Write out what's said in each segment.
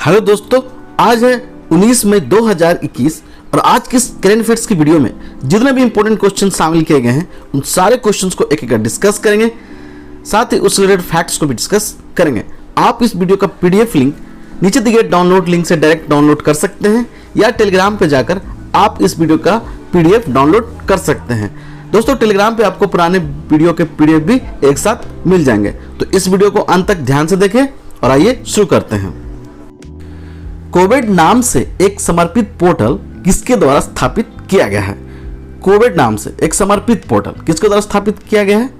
Hello दोस्तों, आज है 19 मई 2021 और आज के करंट अफेयर्स की वीडियो में जितने भी इंपॉर्टेंट क्वेश्चन शामिल किए गए हैं उन सारे क्वेश्चंस को एक एक डिस्कस करेंगे। साथ ही उस रिलेटेड फैक्ट्स को भी डिस्कस करेंगे। आप इस वीडियो का पीडीएफ लिंक नीचे दिए गए डाउनलोड लिंक से डायरेक्ट डाउनलोड कर सकते हैं या टेलीग्राम पे जाकर आप इस वीडियो का पीडीएफ डाउनलोड कर सकते हैं। दोस्तों, टेलीग्राम पे आपको पुराने वीडियो के पीडीएफ भी एक साथ मिल जाएंगे। तो इस वीडियो को अंत तक ध्यान से देखें और आइए शुरू करते हैं। कोविड नाम से एक समर्पित पोर्टल किसके द्वारा स्थापित किया गया है? कोविड नाम से एक समर्पित पोर्टल किसके द्वारा स्थापित किया गया है?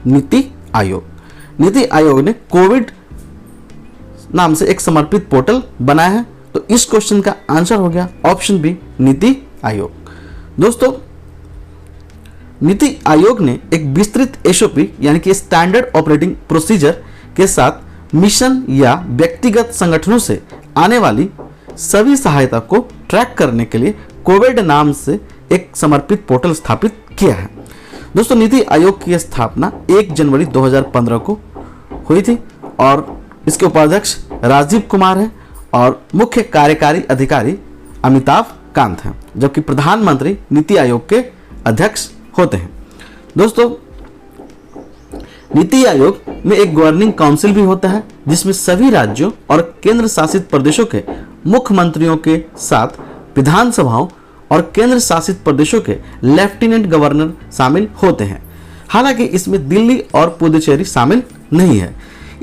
नीति आयोग। नीति आयोग ने कोविड नाम से एक समर्पित पोर्टल बनाया है। तो इस क्वेश्चन का आंसर हो गया ऑप्शन बी, नीति आयोग। दोस्तों, नीति आयोग ने एक विस्तृत एसओपी यानी कि स्टैंडर्ड ऑपरेटिंग प्रोसीजर के साथ मिशन या व्यक्तिगत संगठनों से आने वाली सभी सहायता को ट्रैक करने के लिए कोविड नाम से एक समर्पित पोर्टल स्थापित किया है। दोस्तों, नीति आयोग की स्थापना 1 जनवरी 2015 को हुई थी और इसके उपाध्यक्ष राजीव कुमार हैं और मुख्य कार्यकारी अधिकारी अमिताभ कांत हैं, जबकि प्रधानमंत्री नीति आयोग के अध्यक्ष होते हैं। दोस्तों, नीति आयोग में एक गवर्निंग काउंसिल भी होता है जिसमें सभी राज्यों और केंद्र शासित प्रदेशों के मुख्यमंत्रियों के साथ विधानसभाओं और केंद्र शासित प्रदेशों के लेफ्टिनेंट गवर्नर शामिल होते हैं। हालांकि इसमें दिल्ली और पुडुचेरी शामिल नहीं है।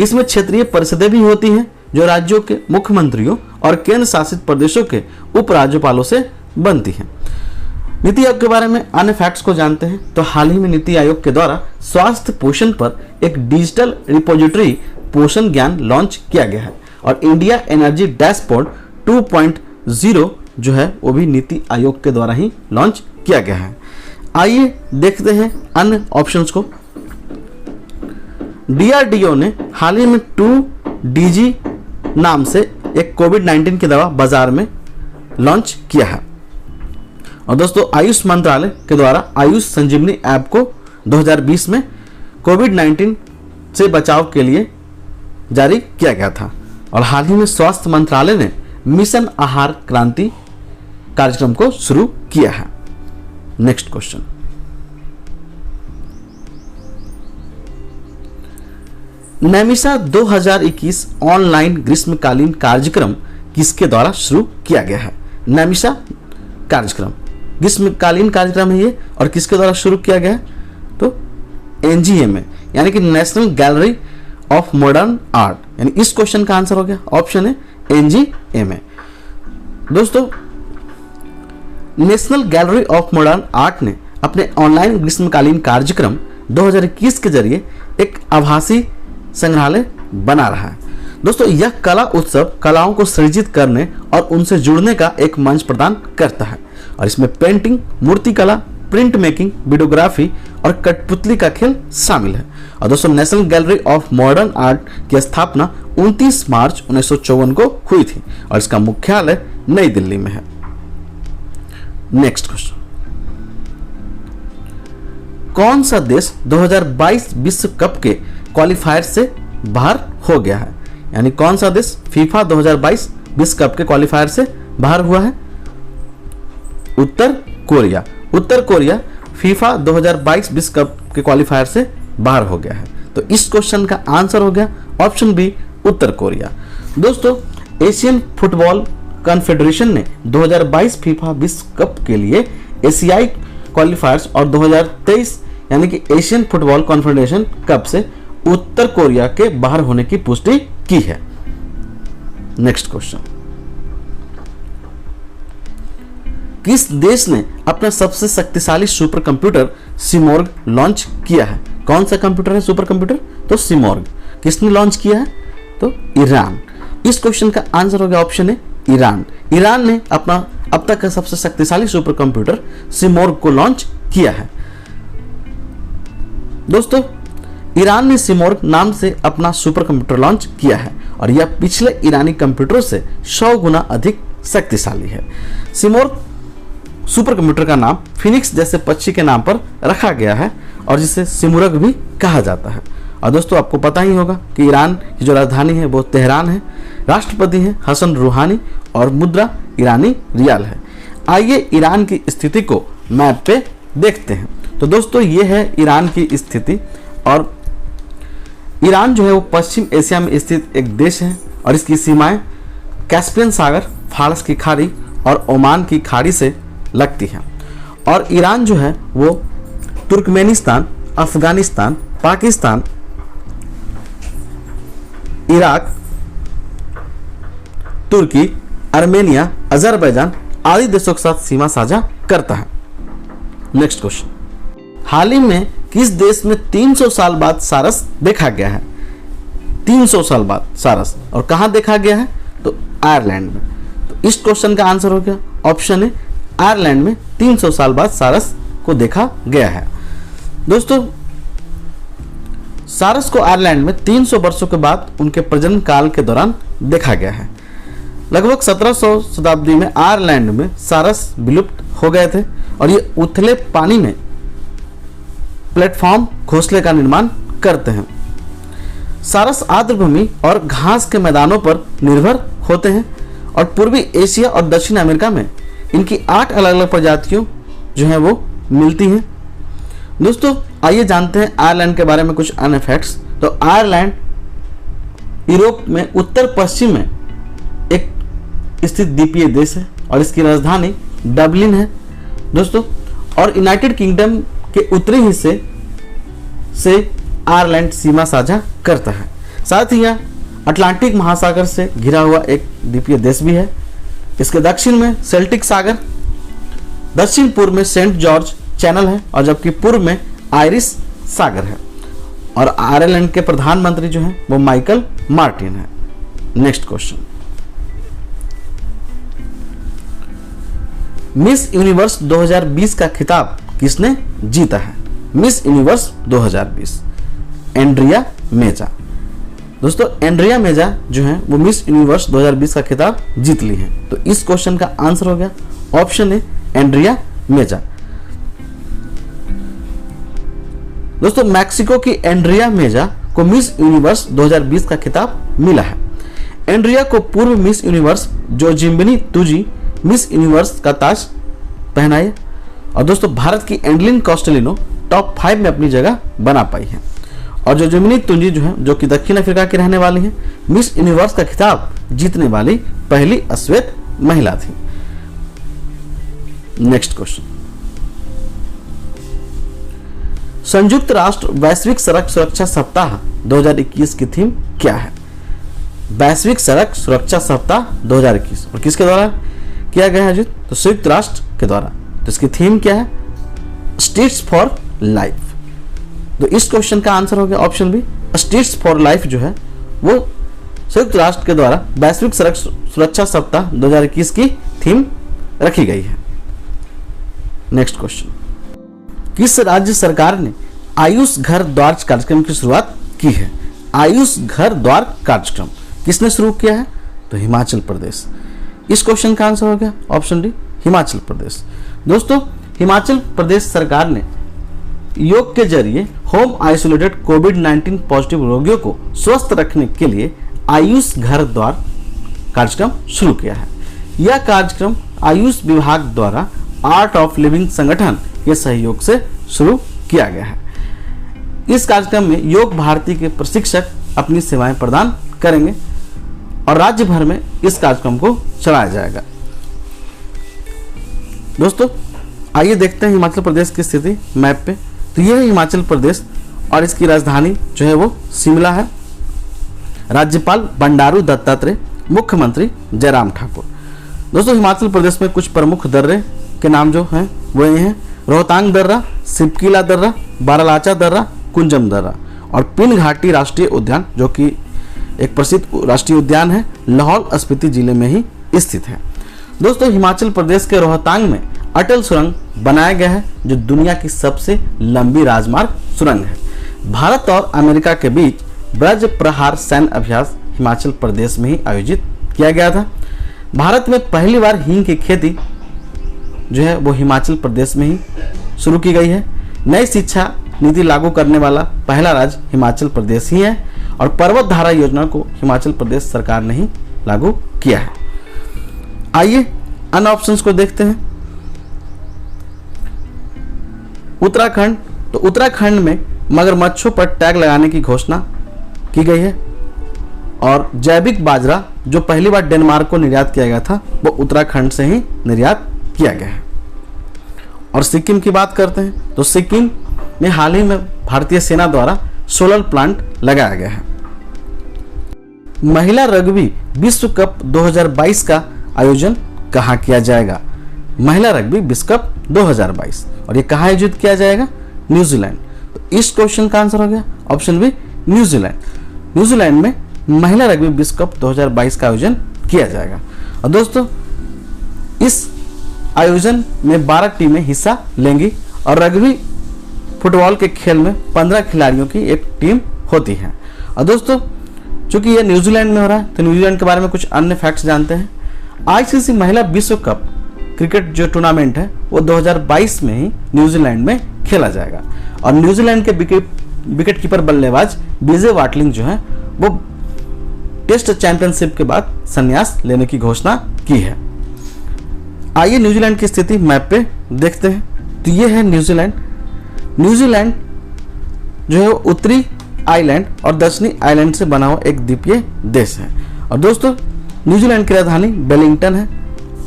इसमें क्षेत्रीय परिषदें भी होती हैं जो राज्यों के मुख्यमंत्रियों और केंद्र शासित प्रदेशों के उपराज्यपालों से बनती हैं। नीति आयोग के बारे में अन्य फैक्ट्स को जानते हैं तो हाल ही में नीति आयोग के द्वारा स्वास्थ्य पोषण पर एक डिजिटल रिपोजिटरी पोषण ज्ञान लॉन्च किया गया है और इंडिया एनर्जी डैशबोर्ड 2.0 जो है वो भी नीति आयोग के द्वारा ही लॉन्च किया गया है। आइए देखते हैं अन्य ऑप्शंस को। डीआरडीओ ने हाल ही में 2DG नाम से एक कोविड-19 की दवा बाजार में लॉन्च किया है। और दोस्तों, आयुष मंत्रालय के द्वारा आयुष संजीवनी ऐप को 2020 में कोविड-19 से बचाव के लिए जारी किया गया था और हाल ही में स्वास्थ्य मंत्रालय ने मिशन आहार क्रांति कार्यक्रम को शुरू किया है। Next question. नैमिषा 2021 ऑनलाइन ग्रीष्मकालीन कार्यक्रम किसके द्वारा शुरू किया गया है? नैमिषा कार्यक्रम ग्रीष्मकालीन कार्यक्रम है ये और किसके द्वारा शुरू किया गया है? तो NGMA यानी कि national gallery of modern art, यानी इस क्वेश्चन का आंसर हो गया ऑप्शन है NGMA। दोस्तों, national gallery of modern art ने अपने ऑनलाइन ग्रीष्मकालीन कार्यक्रम 2021 के जरिए एक आभासी संग्रहालय बना रहा है। दोस्तों, यह कला उत्सव कलाओं को सृजित करने और उनसे जुड़ने का एक मंच प्रदान करता है और इसमें पेंटिंग, मूर्तिकला, प्रिंट मेकिंग, वीडियोग्राफी और कठपुतली का खेल शामिल है। और दोस्तों, national gallery of modern art की स्थापना 29 मार्च 1954 को हुई थी और इसका मुख्यालय नई दिल्ली में है। Next question. कौन सा देश 2022 विश्व कप के क्वालिफायर से बाहर हो गया है? यानी कौन सा देश फीफा 2022 विश्व कप के क्वालिफायर से बाहर हुआ है? उत्तर कोरिया। उत्तर कोरिया फीफा 2022 विश्व कप के क्वालिफायर से बाहर हो गया है। तो इस क्वेश्चन का आंसर हो गया ऑप्शन बी, उत्तर कोरिया। दोस्तों, एशियन फुटबॉल कॉन्फेडरेशन ने 2022 फीफा विश्व कप के लिए एशियाई क्वालिफायर्स और 2023 यानी कि एशियन फुटबॉल कॉन्फेडरेशन कप से उत्तर कोरिया के बाहर होने की पुष्टि की है। Next question. किस देश ने अपना सबसे शक्तिशाली सुपर कंप्यूटर सिमोर्ग लॉन्च किया है? कौन सा कंप्यूटर है सुपर कंप्यूटर? तो सिमोर्ग। किसने लॉन्च किया है? तो ईरान। इस क्वेश्चन का आंसर हो गया ऑप्शन है ईरान। ईरान ने अपना अब तक का सबसे शक्तिशाली सुपर कंप्यूटर सिमोर्ग को लॉन्च किया है। दोस्तों, ईरान ने सिमोर्ग नाम से अपना सुपर कंप्यूटर लॉन्च किया है और यह पिछले ईरानी कंप्यूटरों से 100 गुना अधिक शक्तिशाली है। सिमोर्ग सुपर कंप्यूटर का नाम फिनिक्स जैसे पक्षी के नाम पर रखा गया है और जिसे सिमुरग भी कहा जाता है। और दोस्तों आपको पता ही होगा कि ईरान की जो राजधानी है वो तेहरान है, राष्ट्रपति हैं हसन रूहानी और मुद्रा ईरानी रियाल है। आइए ईरान की स्थिति को मैप पे देखते हैं। तो दोस्तों ये है ईरान की स्थिति, और ईरान जो है वो पश्चिम एशिया में स्थित एक देश है और इसकी सीमाएं कैस्पियन सागर, फारस की खाड़ी और ओमान की खाड़ी से लगती है। और ईरान जो है वो तुर्कमेनिस्तान, अफगानिस्तान, पाकिस्तान, इराक, तुर्की, आर्मेनिया, अजरबैजान आदि देशों के साथ सीमा साझा करता है। नेक्स्ट क्वेश्चन, हाल ही में किस देश में 300 साल बाद सारस देखा गया है? 300 साल बाद सारस, और कहां देखा गया है? तो आयरलैंड में। तो इस क्वेश्चन का आंसर हो गया ऑप्शन है, आयरलैंड में 300 साल बाद सारस को देखा गया है। दोस्तों सारस को आयरलैंड में 300 वर्षों के बाद उनके प्रजनन काल के दौरान देखा गया है। लगभग 1700 शताब्दी में आयरलैंड में सारस विलुप्त हो गए थे और ये उथले पानी में प्लेटफॉर्म घोंसले का निर्माण करते हैं। सारस आर्द्रभूमि और घास के मैदानों पर निर्भर होते हैं और पूर्वी एशिया और दक्षिण अमेरिका में इनकी 8 अलग अलग प्रजातियों जो हैं वो मिलती हैं। दोस्तों आइए जानते हैं आयरलैंड के बारे में कुछ अन्य फैक्ट्स। तो आयरलैंड यूरोप में उत्तर पश्चिम में एक स्थित द्वीपीय देश है और इसकी राजधानी डबलिन है दोस्तों। और यूनाइटेड किंगडम के उत्तरी हिस्से से आयरलैंड सीमा साझा करता है। साथ ही यह अटलांटिक महासागर से घिरा हुआ एक द्वीपीय देश भी है। इसके दक्षिण में सेल्टिक सागर, दक्षिण पूर्व में सेंट जॉर्ज चैनल है और जबकि पूर्व में आयरिश सागर है। और आयरलैंड के प्रधानमंत्री जो हैं वो माइकल मार्टिन है। नेक्स्ट क्वेश्चन, मिस यूनिवर्स 2020 का खिताब किसने जीता है? मिस यूनिवर्स 2020 एंड्रिया मेजा। दोस्तों एंड्रिया मेजा जो है वो मिस यूनिवर्स 2020 का खिताब जीत ली है। तो इस क्वेश्चन का आंसर हो गया ऑप्शन है एंड्रिया मेजा। दोस्तों मैक्सिको की एंड्रिया मेजा को मिस यूनिवर्स 2020 का खिताब मिला है। एंड्रिया को पूर्व मिस यूनिवर्स जोजिम्बनी तुजी मिस यूनिवर्स का ताज पहनाया। और दोस्तों भारत की एंडलिन कॉस्टेलिनो टॉप 5 में अपनी जगह बना पाई है। और जोजिम्बनी तुजी जो है जो कि दक्षिण अफ्रीका की रहने वाली है, मिस यूनिवर्स का खिताब जीतने वाली पहली अश्वेत महिला थी। नेक्स्ट क्वेश्चन, संयुक्त राष्ट्र वैश्विक सड़क सुरक्षा सप्ताह 2021 की थीम क्या है? वैश्विक सड़क सुरक्षा सप्ताह 2021 और किसके द्वारा किया गया है? तो संयुक्त राष्ट्र के द्वारा। तो इसकी थीम क्या है? Streets for life. तो इस क्वेश्चन का आंसर हो गया option B, streets for life जो है वो संयुक्त राष्ट्र के द्वारा वैश्विक सड़क सुरक्षा सप्ताह 2021 की थीम रखी गई है। नेक्स्ट क्वेश्चन, किस राज्य सरकार ने आयुष घर द्वार कार्यक्रम की शुरुआत की है? आयुष घर द्वार कार्यक्रम किसने शुरू किया है? तो हिमाचल प्रदेश। इस क्वेश्चन का आंसर हो गया ऑप्शन डी, हिमाचल प्रदेश। दोस्तों हिमाचल प्रदेश सरकार ने योग के जरिए होम आइसोलेटेड कोविड-19 पॉजिटिव रोगियों को स्वस्थ रखने के लिए आयुष घर द्वार कार्यक्रम शुरू किया है। यह कार्यक्रम आयुष विभाग द्वारा आर्ट ऑफ लिविंग संगठन के सहयोग से शुरू किया गया है। इस कार्यक्रम में योग भारती के प्रशिक्षक अपनी सेवाएं प्रदान करेंगे और राज्य भर में इस कार्यक्रम को चलाया जाएगा। दोस्तों आइए देखते हैं हिमाचल प्रदेश की स्थिति मैप पे। तो यह है हिमाचल प्रदेश और इसकी राजधानी जो है वो शिमला है। राज्यपाल बंडारू दत्तात्रेय, मुख्यमंत्री जयराम ठाकुर। दोस्तों हिमाचल प्रदेश में कुछ प्रमुख दर्रे के नाम जो हैं वो ये हैं, रोहतांग दर्रा, सिपकीला दर्रा, बारालाचा दर्रा, कुंजम दर्रा और पिन घाटी राष्ट्रीय उद्यान जो कि एक प्रसिद्ध राष्ट्रीय उद्यान है, लाहौल स्पीति जिले में ही स्थित है। दोस्तों हिमाचल प्रदेश के रोहतांग में अटल सुरंग बनाया गया है जो दुनिया की सबसे लंबी राजमार्ग सुरंग है। भारत और अमेरिका के बीच ब्रज प्रहार सैन्य अभ्यास हिमाचल प्रदेश में ही आयोजित किया गया था। भारत में पहली बार हींग की खेती जो है वो हिमाचल प्रदेश में ही शुरू की गई है। नई शिक्षा नीति लागू करने वाला पहला राज्य हिमाचल प्रदेश ही है और पर्वत धारा योजना को हिमाचल प्रदेश सरकार ने ही लागू किया है। आइए अन्य ऑप्शंस को देखते हैं। उत्तराखंड, तो उत्तराखंड में मगरमच्छों पर टैग लगाने की घोषणा की गई है और जैविक बाजरा जो पहली बार डेनमार्क को निर्यात किया गया था वो उत्तराखंड से ही निर्यात किया गया है। और सिक्किम की बात करते हैं तो सिक्किम में हाल ही में भारतीय सेना द्वारा सोलर प्लांट लगाया गया है। महिला रग्बी विश्व कप 2022 का आयोजन कहाँ किया जाएगा? महिला रग्बी विश्व कप 2022 और ये कहाँ आयोजित किया जाएगा? न्यूजीलैंड। तो इस क्वेश्चन का आंसर हो गया ऑप्शन बी न्यूजीलैंड। न्यूजीलैंड में महिला रग्बी विश्व कप 2022 का आयोजन किया जाएगा। और दोस्तों इस आयोजन में 12 टीमें हिस्सा लेंगी और रग्बी फुटबॉल के खेल में 15 खिलाड़ियों की एक टीम होती है। और दोस्तों चूंकि ये न्यूजीलैंड में हो रहा है तो न्यूजीलैंड के बारे में कुछ अन्य फैक्ट्स जानते हैं। आईसीसी महिला विश्व कप क्रिकेट जो टूर्नामेंट है वो 2022 में ही न्यूजीलैंड में खेला जाएगा और न्यूजीलैंड के विकेट कीपर बल्लेबाज बीजे वाटलिंग जो है वो टेस्ट चैंपियनशिप के बाद संन्यास लेने की घोषणा की है। आइए न्यूजीलैंड की स्थिति मैप पे देखते हैं। तो ये है न्यूजीलैंड। न्यूजीलैंड जो है उत्तरी आइलैंड और दक्षिणी आइलैंड से बना हुआ एक द्वीपीय देश है। और दोस्तों न्यूजीलैंड की राजधानी वेलिंगटन है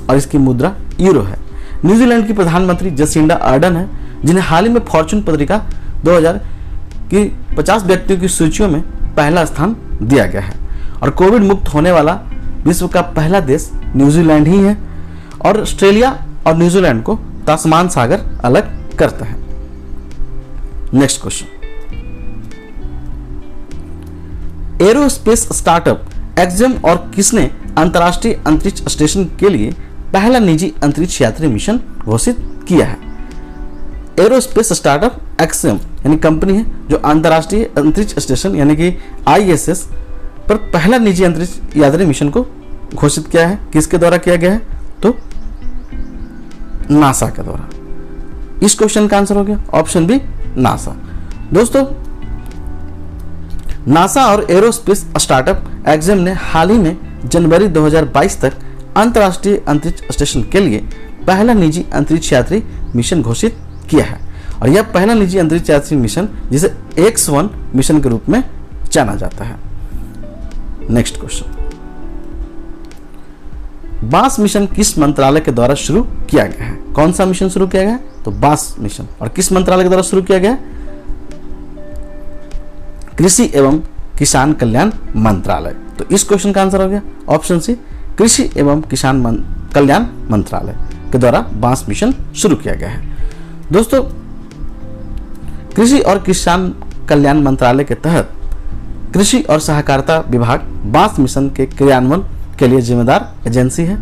और इसकी मुद्रा यूरो है। न्यूजीलैंड की प्रधानमंत्री जसिंडा अर्डन है जिन्हें हाल ही में फॉर्चून पत्रिका 2000 की 50 व्यक्तियों की सूचियों में पहला स्थान दिया गया है। और कोविड मुक्त होने वाला विश्व का पहला देश न्यूजीलैंड ही है और ऑस्ट्रेलिया और न्यूजीलैंड को तास्मान सागर अलग करता है। नेक्स्ट क्वेश्चन, एरोस्पेस स्टार्टअप एक्सम और किसने अंतर्राष्ट्रीय अंतरिक्ष स्टेशन के लिए पहला निजी अंतरिक्ष यात्री मिशन घोषित किया है? एरोस्पेस स्टार्टअप एक्सम यानी कंपनी है जो अंतर्राष्ट्रीय अंतरिक्ष स्टेशन यानी कि ISS पर पहला निजी अंतरिक्ष यात्री मिशन को घोषित किया है। किसके द्वारा किया गया है? तो नासा के द्वारा। इस क्वेश्चन का आंसर हो गया ऑप्शन बी नासा। दोस्तों नासा और एरोस्पेस स्टार्टअप एक्सम ने हाल ही में जनवरी 2022 तक अंतर्राष्ट्रीय अंतरिक्ष स्टेशन के लिए पहला निजी अंतरिक्ष यात्री मिशन घोषित किया है और यह पहला निजी अंतरिक्ष यात्री मिशन जिसे X1 मिशन के रूप में जाना जाता है। नेक्स्ट क्वेश्चन, बांस मिशन किस मंत्रालय के द्वारा शुरू किया गया है? कौन सा मिशन शुरू किया गया है? तो बांस मिशन। और किस मंत्रालय के द्वारा शुरू किया गया है? कृषि एवं किसान कल्याण मंत्रालय। तो इस क्वेश्चन का आंसर हो गया ऑप्शन सी कृषि एवं किसान कल्याण मंत्रालय के द्वारा बांस मिशन शुरू किया गया है। दोस्तों कृषि और किसान कल्याण मंत्रालय के तहत कृषि और सहकारिता विभाग बांस मिशन के क्रियान्वयन के लिए जिम्मेदार एजेंसी है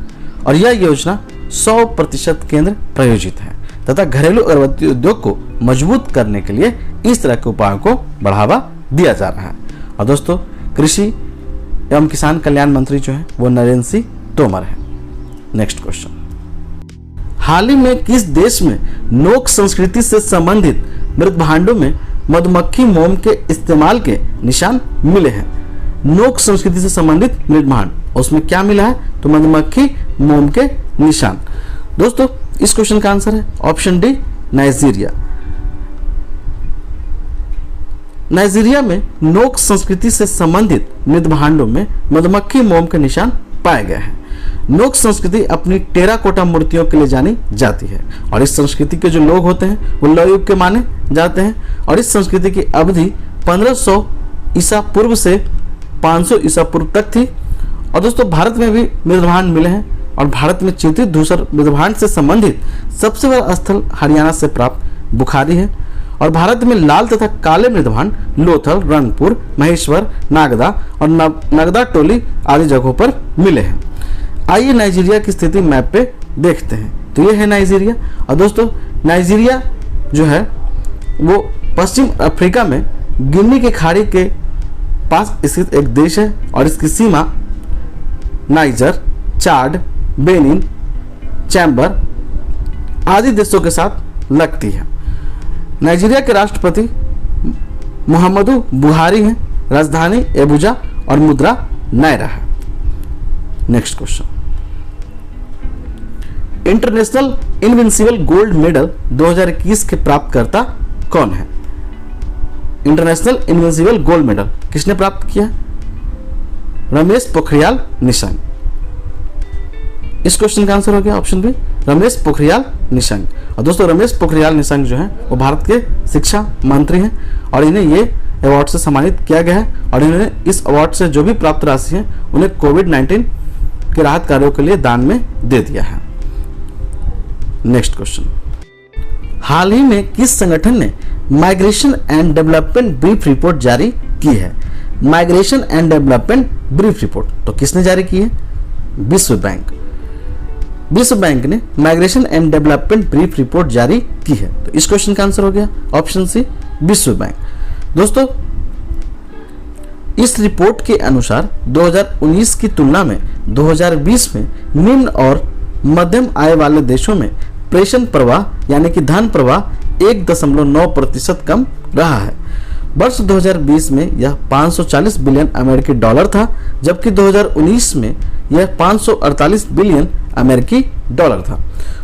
और यह योजना 100% केंद्र प्रायोजित है तथा घरेलू अगरबत्ती उद्योग को मजबूत करने के लिए इस तरह के उपायों को बढ़ावा दिया जा रहा है। और दोस्तों कृषि एवं किसान कल्याण मंत्री जो है वो नरेंद्र सिंह तोमर है। नेक्स्ट क्वेश्चन, हाल ही में किस देश में नोक संस्कृति से संबंधित मृत भांडों में मधुमक्खी मोम के इस्तेमाल के निशान मिले हैं? नोक संस्कृति से संबंधित मृत भांड, उसमें क्या मिला है? तो मधुमक्खी मोम के निशान। दोस्तों इस क्वेश्चन का आंसर है ऑप्शन डी नाइजीरिया। नाइजीरिया में नोक संस्कृति से संबंधित मृत भांडों में मधुमक्खी मोम के निशान पाए गए हैं। नोक संस्कृति अपनी टेराकोटा मूर्तियों के लिए जानी जाती है और इस संस्कृति के जो लोग होते हैं वो लौह युग के माने जाते हैं और इस संस्कृति की अवधि 1500 ईसा पूर्व से 500 ईसा पूर्व तक थी। और दोस्तों भारत में भी मृदभांड मिले हैं और भारत में चित्रित धूसर मृदभांड से संबंधित सबसे बड़ा स्थल हरियाणा से प्राप्त बुखारी है और भारत में लाल तथा काले मृदभांड लोथल, रंगपुर, महेश्वर, नागदा और नगदा टोली आदि जगहों पर मिले हैं। आइए नाइजीरिया की स्थिति मैप पे देखते हैं। तो ये है नाइजीरिया और दोस्तों नाइजीरिया जो है वो पश्चिम अफ्रीका में गिनी की खाड़ी के पास स्थित एक देश है और इसकी सीमा नाइजर, चाड, बेनिन, चैम्बर आदि देशों के साथ लगती है। नाइजीरिया के राष्ट्रपति मुहम्मदू बुहारी है, राजधानी एबुजा और मुद्रा नायरा है। Next question, international invincible gold medal 2021 के प्राप्तकर्ता कौन है? इंटरनेशनल इनविंसिबल गोल्ड मेडल किसने प्राप्त किया? रमेश पोखरियाल निशंक। इस क्वेश्चन का आंसर हो गया ऑप्शन बी, रमेश पोखरियाल निशंक। और दोस्तों रमेश पोखरियाल निशंक जो है वो भारत के शिक्षा मंत्री हैं और इन्हें ये अवार्ड से सम्मानित किया गया है और इन्होंने इस अवार्ड से जो भी प्राप्त राशि है उन्हें कोविड-19 के राहत कार्यों के लिए दान में दे दिया है। नेक्स्ट क्वेश्चन, हाल ही में किस संगठन ने migration and development brief report जारी की है? Migration and development brief report तो किसने जारी की है? विश्व बैंक। विश्व बैंक ने migration and development brief report जारी की है। तो इस क्वेश्चन का आंसर हो गया ऑप्शन सी, विश्व बैंक। दोस्तों इस रिपोर्ट के अनुसार 2019 की तुलना में 2020 में निम्न और मध्यम आय वाले देशों में प्रेषण प्रवाह यानी कि धन प्रवाह 1.9% कम रहा है। वर्ष 2020 में यह 540 बिलियन अमेरिकी डॉलर था, जबकि 2019 में यह 548 बिलियन अमेरिकी डॉलर था।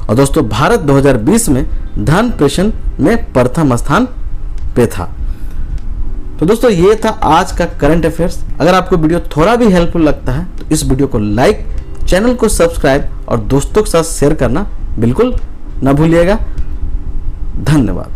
और दोस्तों भारत 2020 में धन प्रेषण में प्रथम स्थान पे था। तो दोस्तों ये था आज का करंट अफेयर्स। अगर आपको वीडियो थोड़ा भी हेल्पफुल लगता है तो इस वीडियो को लाइक, चैनल को सब्सक्राइब और दोस्तों के साथ शेयर करना बिल्कुल न भूलिएगा। धन्यवाद।